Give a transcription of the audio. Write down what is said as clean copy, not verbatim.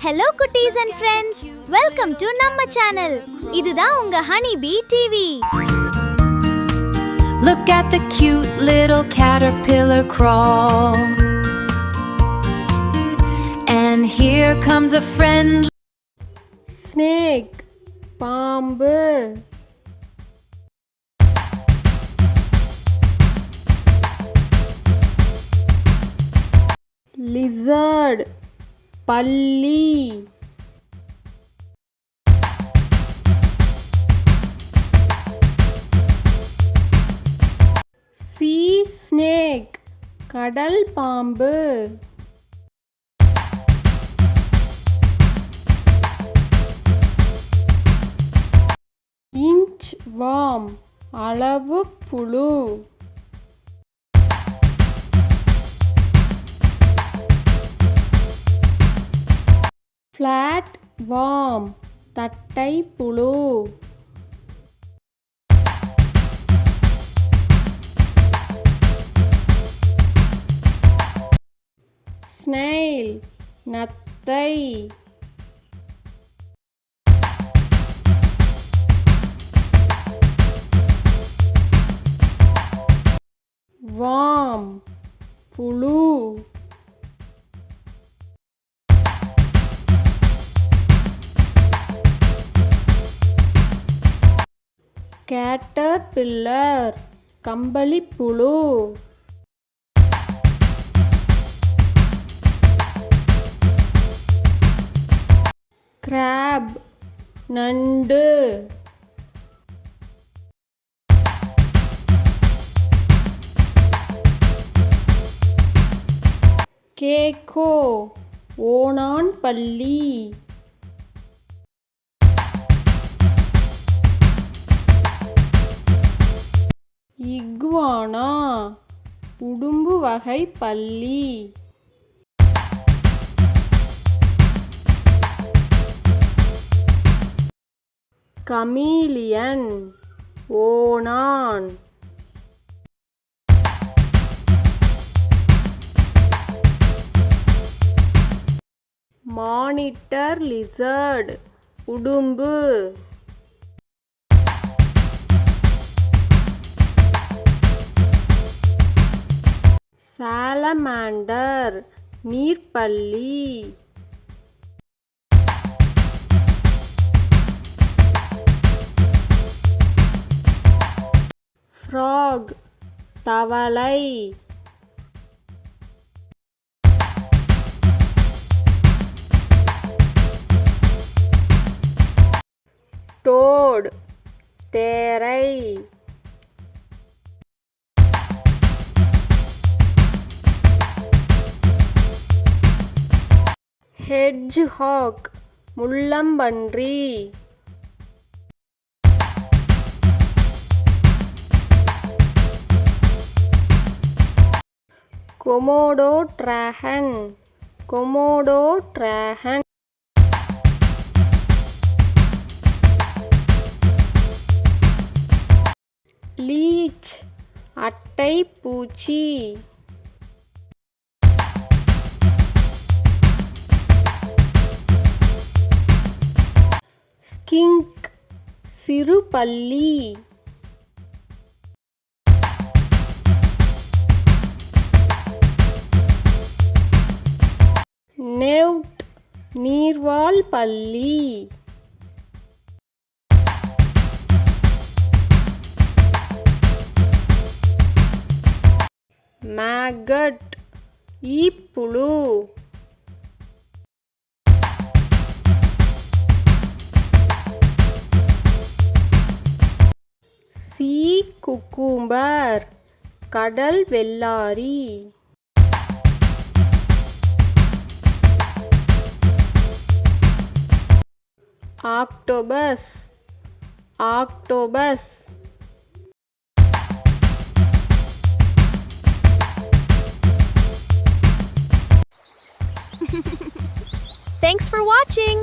Hello cuties and friends, welcome to நம்ம channel. இதுதான் உங்க HoneyBee TV. Look at the cute little caterpillar crawl. And here comes a friend. Snake, பாம்பு. Lizard, பல்லி. Sea snake, கடல் பாம்பு. Inchworm, அளவு புழு. Flatworm, தட்டை புழு. Snail, நத்தை. Worm, புழு. Caterpillar, கம்பளிப்புழு. Crab, நண்டு. Gecko, ஓணான் பல்லி. Iguana, உடும்பு வகை பல்லி. Chameleon, ஓணான். Monitor lizard, உடும்பு. Salamander, நீர்ப்பல்லி. Frog, தவளை. Toad, தேரை. Hedgehog, முள்ளம்பன்றி. Komodo dragon, Komodo dragon. Leech, அட்டை பூச்சி. Skink, சிறு பல்லி. Newt, நீர்வாழ் பல்லி. Maggot, ஈப்புழு. Sea cucumber, கடல் Bellary. Octopus, octopus. Thanks for watching.